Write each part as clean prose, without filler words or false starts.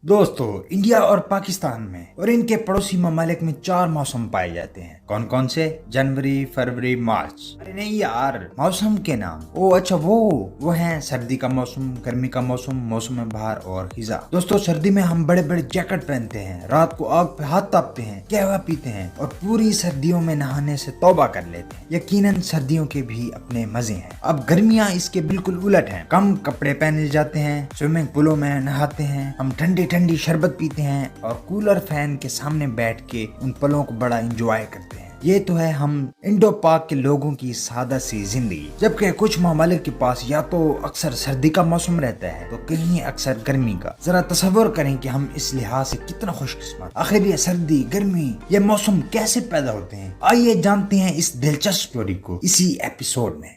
दोस्तों, इंडिया और पाकिस्तान में और इनके पड़ोसी ममालिक में 4 मौसम पाए जाते हैं। कौन कौन से? जनवरी, फरवरी, मार्च। अरे नहीं यार, मौसम के नाम। ओ अच्छा, वो हैं सर्दी का मौसम, गर्मी का मौसम, मौसम बहार और खिजा। दोस्तों, सर्दी में हम बड़े बड़े जैकेट पहनते हैं, रात को आग पे हाथ तापते हैं, कहवा पीते हैं और पूरी सर्दियों में नहाने से तौबा कर लेते हैं। यकीनन सर्दियों के भी अपने मजे हैं। अब गर्मियाँ इसके बिल्कुल उलट हैं। कम कपड़े पहने जाते हैं, स्विमिंग पूलों में नहाते हैं, हम ठंडी ठंडी शरबत पीते हैं और कूलर फैन के सामने बैठ के उन पलों को बड़ा एंजॉय करते हैं। ये तो है हम इंडो पाक के लोगों की सादा सी जिंदगी। जबकि कुछ ममालिक के पास या तो अक्सर सर्दी का मौसम रहता है तो कहीं अक्सर गर्मी का। जरा तसव्वुर करें कि हम इस लिहाज से कितना खुशकिस्मत। आखिर ये सर्दी, गर्मी, ये मौसम कैसे पैदा होते हैं? आइए जानते हैं इस दिलचस्प स्टोरी को इसी एपिसोड में।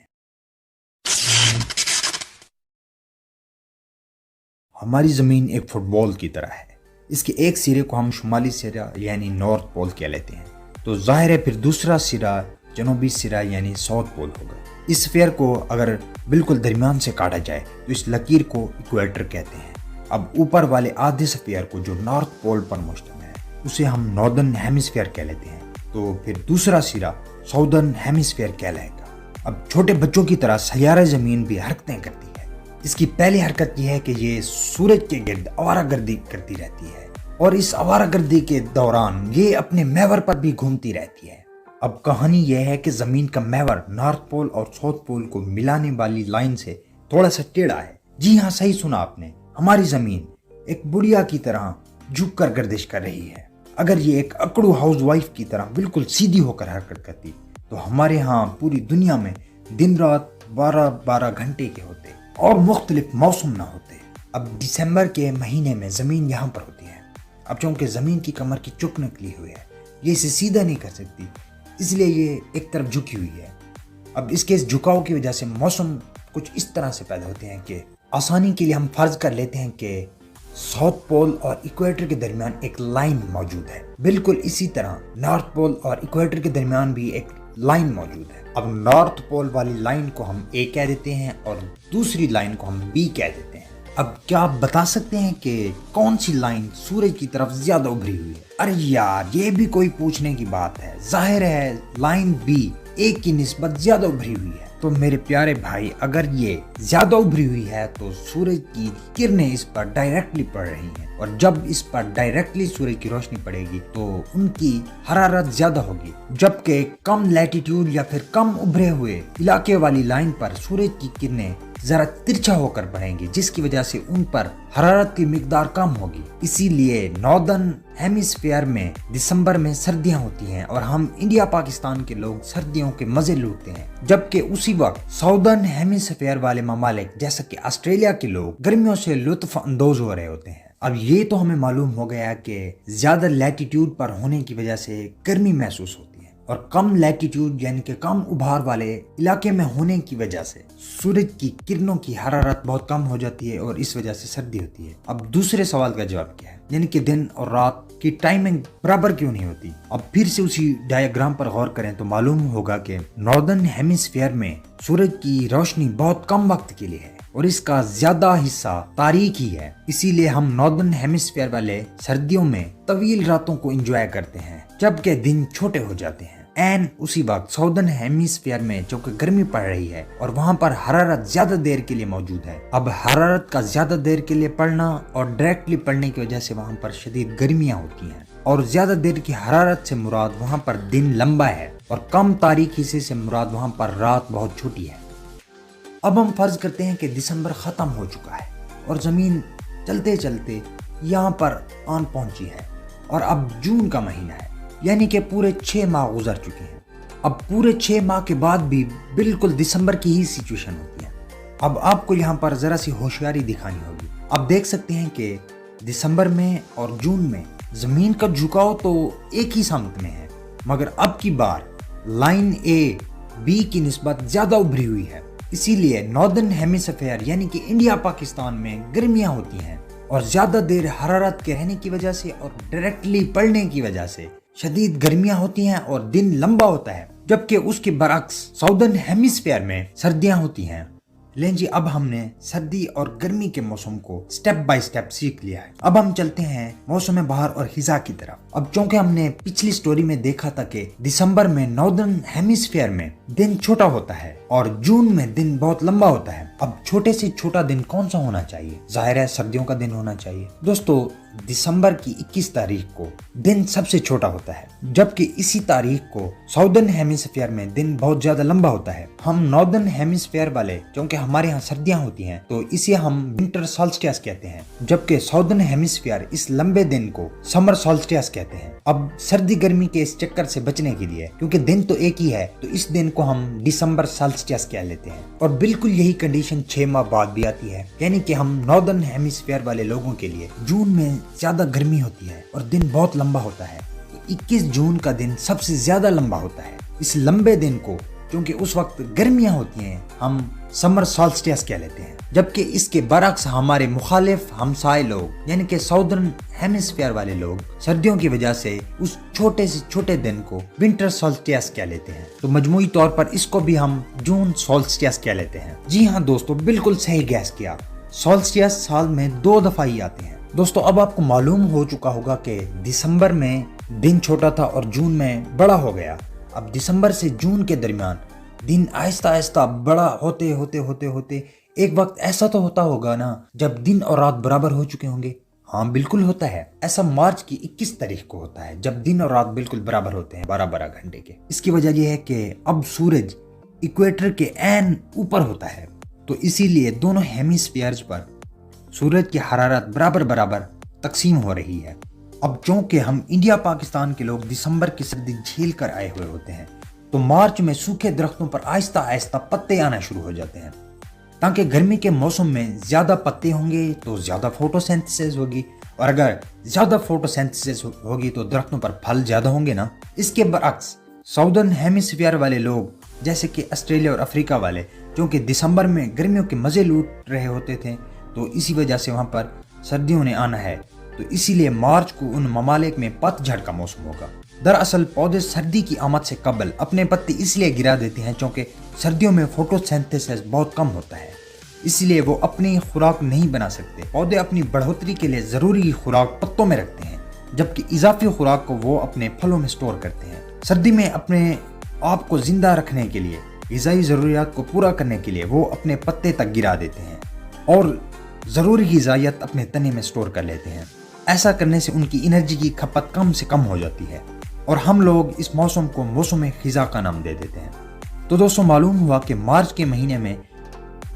हमारी जमीन एक फुटबॉल की तरह है। इसके एक सिरे को हम शुमाली सिरा यानी नॉर्थ पोल कह लेते हैं, तो जाहिर है फिर दूसरा सिरा जनूबी सिरा यानी साउथ पोल होगा। इस स्फीयर को अगर बिल्कुल दरमियान से काटा जाए तो इस लकीर को इक्वेटर कहते हैं। अब ऊपर वाले आधे स्फीयर को जो नॉर्थ पोल पर मुश्तमिल है उसे हम नॉर्दर्न हेमिस्फीयर कह लेते हैं, तो फिर दूसरा सिरा साउदर्न हेमिस्फीयर कहलाएगा। अब छोटे बच्चों की तरह सैयारा जमीन भी हरकतें करती है। इसकी पहली हरकत यह है कि ये सूरज के गिर्द आवारागर्दी करती रहती है और इस आवारागर्दी के दौरान ये अपने महवर पर भी घूमती रहती है। अब कहानी यह है कि जमीन का महवर नॉर्थ पोल और साउथ पोल को मिलाने वाली लाइन से थोड़ा सा टेढ़ा है। जी हाँ, सही सुना आपने। हमारी जमीन एक बुढ़िया की तरह झुक कर गर्दिश कर रही है। अगर ये एक अकड़ू हाउसवाइफ की तरह बिल्कुल सीधी होकर हरकत करती तो हमारे यहाँ पूरी दुनिया में दिन रात 12-12 घंटे के होते और मुख्तलिफ मौसम ना होते। अब दिसंबर के महीने में जमीन यहाँ पर होती है। अब चूंकि जमीन की कमर की चुक निकली हुई है, ये इसे सीधा नहीं कर सकती, इसलिए ये एक तरफ झुकी हुई है। अब इसके इस झुकाव की वजह से मौसम कुछ इस तरह से पैदा होते हैं कि आसानी के लिए हम फर्ज कर लेते हैं कि साउथ पोल और इक्वेटर के दरमियान एक लाइन मौजूद है। बिल्कुल इसी तरह नॉर्थ पोल और इक्वेटर के दरमियान भी एक लाइन मौजूद है। अब नॉर्थ पोल वाली लाइन को हम ए कह देते हैं और दूसरी लाइन को हम बी कह देते हैं। अब क्या आप बता सकते हैं कि कौन सी लाइन सूरज की तरफ ज्यादा उभरी हुई है? अरे यार, ये भी कोई पूछने की बात है। जाहिर है लाइन बी ए की निस्बत ज्यादा उभरी हुई है। तो मेरे प्यारे भाई, अगर ये ज्यादा उभरी हुई है तो सूरज की किरणें इस पर डायरेक्टली पड़ रही हैं और जब इस पर डायरेक्टली सूरज की रोशनी पड़ेगी तो उनकी हरारत ज्यादा होगी। जबकि कम लैटिट्यूड या फिर कम उभरे हुए इलाके वाली लाइन पर सूरज की किरणें जरा तिरछा होकर पड़ेंगी, जिसकी वजह से उन पर हरारत की मिकदार कम होगी। इसीलिए नॉर्दर्न हेमिस्फीयर में दिसंबर में सर्दियां होती हैं और हम इंडिया पाकिस्तान के लोग सर्दियों के मजे लूटते हैं, जबकि उसी वक्त साउदर्न हेमिस्फीयर वाले ममालिक जैसे कि ऑस्ट्रेलिया के लोग गर्मियों से लुत्फ अंदोज हो रहे होते हैं। अब ये तो हमें मालूम हो गया कि ज्यादा लैटिट्यूड पर होने की वजह से गर्मी महसूस होती है और कम लैटिट्यूड यानी कि कम उभार वाले इलाके में होने की वजह से सूरज की किरणों की हरारत बहुत कम हो जाती है और इस वजह से सर्दी होती है। अब दूसरे सवाल का जवाब क्या है, यानी कि दिन और रात की टाइमिंग बराबर क्यों नहीं होती? अब फिर से उसी डायग्राम पर गौर करें तो मालूम होगा कि नॉर्दर्न हेमिस्फीयर में सूरज की रोशनी बहुत कम वक्त के लिए है और इसका ज्यादा हिस्सा तारीकी है। इसीलिए हम नॉर्दर्न हेमिस्फीयर वाले सर्दियों में तवील रातों को एंजॉय करते हैं जबकि दिन छोटे हो जाते हैं। एन उसी वक्त साउदर्न हेमिस्फीयर में जो कि गर्मी पड़ रही है और वहाँ पर हरारत ज्यादा देर के लिए मौजूद है। अब हरारत का ज्यादा देर के लिए पड़ना और डायरेक्टली पड़ने की वजह से वहाँ पर शदीद गर्मियाँ होती हैं और ज्यादा देर की हरारत से मुराद वहाँ पर दिन लंबा है और कम तारीख हिस्से से मुराद वहाँ पर रात बहुत छोटी है। अब हम फर्ज करते हैं कि दिसंबर खत्म हो चुका है और जमीन चलते चलते यहाँ पर आन पहुंची है और अब जून का महीना है, यानी कि पूरे 6 माह गुजर चुके हैं। अब पूरे 6 माह के बाद भी बिल्कुल दिसंबर की ही सिचुएशन होती है। अब आपको यहाँ पर जरा सी होशियारी दिखानी होगी। आप देख सकते हैं कि दिसंबर में और जून में जमीन का झुकाव तो एक ही समत में है, मगर अब की बार लाइन ए बी की निस्बत ज्यादा उभरी हुई है। इसीलिए नॉर्दर्न हेमिस्फीयर यानी कि इंडिया पाकिस्तान में गर्मियां होती हैं और ज्यादा देर हरारत के रहने की वजह से और डायरेक्टली पड़ने की वजह से शदीद गर्मियां होती हैं और दिन लंबा होता है। जबकि उसके बरक्स साउदर्न हेमिस्फीयर में सर्दियां होती हैं लें जी, अब हमने सर्दी और गर्मी के मौसम को स्टेप बाय स्टेप सीख लिया है। अब हम चलते हैं मौसम बहार और खिजा की तरफ। अब चूंकि हमने पिछली स्टोरी में देखा था कि दिसंबर में नॉर्दर्न हेमिस्फीयर में दिन छोटा होता है और जून में दिन बहुत लंबा होता है। अब छोटे से छोटा दिन कौन सा होना चाहिए? जाहिर है सर्दियों का दिन होना चाहिए। दोस्तों, दिसंबर की 21 तारीख को दिन सबसे छोटा होता है, जबकि इसी तारीख को साउदर्न हेमिस्फीयर में दिन बहुत ज्यादा लंबा होता है। हम नॉर्दर्न हेमिस्फीयर वाले, क्योंकि हमारे यहाँ सर्दियाँ होती हैं, तो इसे हम विंटर सॉल्स्टिस कहते हैं, जबकि साउदर्न हेमिस्फीयर इस लंबे दिन को समर सॉल्स्टिस कहते हैं। अब सर्दी गर्मी के इस चक्कर से बचने के लिए, क्योंकि दिन तो एक ही है, तो इस दिन को हम दिसंबर सॉल्स्टिस कह लेते हैं। और बिल्कुल यही कंडीशन 6 माह बाद भी आती है, यानी कि हम नॉर्दर्न हेमिस्फीयर वाले लोगों के लिए जून में ज्यादा गर्मी होती है और दिन बहुत लंबा होता है। 21 जून का दिन सबसे ज्यादा लंबा होता है। इस लंबे दिन को, क्योंकि उस वक्त गर्मियां होती हैं, हम समर सॉल्स्टिस कह लेते हैं। जबकि इसके बरक्स हमारे मुखालिफ हमसाए लोग, यानी कि साउदर्न हेमिस्फीयर वाले लोग, सर्दियों की वजह से उस छोटे से छोटे दिन को विंटर सॉल्स्टिस कह लेते हैं। तो मजमूई तौर पर इसको भी हम जून सॉल्स्टिस कह लेते हैं। जी हाँ दोस्तों, बिल्कुल सही गैस किया। सॉल्स्टिस साल में 2 दफा ही आते हैं। दोस्तों, अब आपको मालूम हो चुका होगा कि दिसंबर में दिन छोटा था और जून में बड़ा हो गया। अब दिसंबर से जून के दरमियान दिन आहिस्ता आहिस्ता बड़ा होते होते होते होते एक वक्त ऐसा तो होता होगा ना जब दिन और रात बराबर हो चुके होंगे। हाँ बिल्कुल होता है। ऐसा मार्च की 21 तारीख को होता है, जब दिन और रात बिल्कुल बराबर होते हैं, 12-12 घंटे के। इसकी वजह यह है कि अब सूरज इक्वेटर के ऐन ऊपर होता है, तो इसीलिए दोनों हेमिस्फीयर्स पर सूरज की हरारत बराबर बराबर तकसीम हो रही है। अब चूंकि हम इंडिया पाकिस्तान के लोग दिसंबर की सर्दी झेल कर आए हुए होते हैं, तो मार्च में सूखे दरख्तों पर आहिस्ता आहिस्ता पत्ते आना शुरू हो जाते हैं, ताकि गर्मी के मौसम में ज्यादा पत्ते होंगे तो ज्यादा फोटोसिंथेसिस होगी, और अगर ज्यादा फोटोसिंथेसिस होगी तो दरख्तों पर फल ज्यादा होंगे ना। इसके बरक्स साउदर्न हेमिस्फीयर वाले लोग, जैसे कि ऑस्ट्रेलिया और अफ्रीका वाले, क्योंकि दिसंबर में गर्मियों के मजे लूट रहे होते थे, तो इसी वजह से वहाँ पर सर्दियों ने आना है, तो इसीलिए मार्च को उन ममालिक में पतझड़ का मौसम होगा। दरअसल पौधे सर्दी की आमद से कबल अपने पत्ते इसलिए गिरा देते हैं क्योंकि सर्दियों में फोटोसिंथेसिस बहुत कम होता है, इसलिए वो अपनी खुराक नहीं बना सकते। पौधे अपनी बढ़ोतरी के लिए ज़रूरी खुराक पत्तों में रखते हैं, जबकि इजाफी खुराक को वो अपने फलों में स्टोर करते हैं। सर्दी में अपने आप को जिंदा रखने के लिए, ग़िज़ाई ज़रूरियात को पूरा करने के लिए वो अपने पत्ते तक गिरा देते हैं और ज़रूरी ग़िज़ाइयत अपने तने में स्टोर कर लेते हैं। ऐसा करने से उनकी एनर्जी की खपत कम से कम हो जाती है और हम लोग इस मौसम को मौसम खिजा का नाम दे देते हैं। तो दोस्तों, मालूम हुआ कि मार्च के महीने में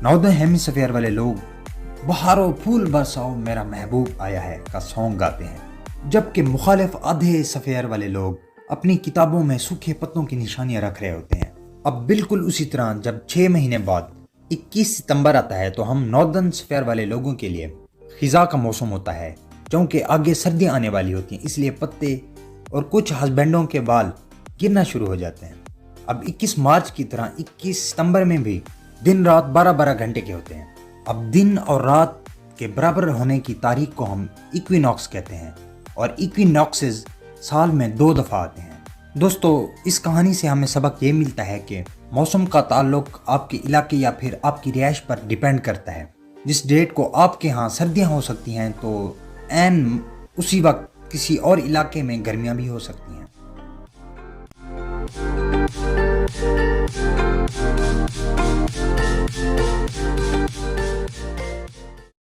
नॉर्दर्न हेमिस्फीयर वाले लोग बहारो फूल बरसाओ मेरा महबूब आया है का सॉन्ग गाते हैं, जबकि मुखालिफ आधे सफ़ेयर वाले लोग अपनी किताबों में सूखे पत्तों की निशानियां रख रहे होते हैं। अब बिल्कुल उसी तरह जब 6 महीने बाद 21 सितंबर आता है, तो हम नॉर्दर्न स्फीयर वाले लोगों के लिए खिजा का मौसम होता है, क्योंकि आगे सर्दियाँ आने वाली होती हैं, इसलिए पत्ते और कुछ हस्बैंडों के बाल गिरना शुरू हो जाते हैं। अब 21 मार्च की तरह 21 सितंबर में भी दिन रात 12-12 घंटे के होते हैं। अब दिन और रात के बराबर होने की तारीख को हम इक्विनॉक्स कहते हैं, और इक्विनॉक्सेस साल में 2 दफ़ा आते हैं। दोस्तों, इस कहानी से हमें सबक ये मिलता है कि मौसम का ताल्लुक आपके इलाके या फिर आपकी रिहाइश पर डिपेंड करता है। जिस डेट को आपके यहाँ सर्दियाँ हो सकती हैं, तो ऐन उसी वक्त किसी और इलाके में गर्मियाँ भी हो सकती हैं।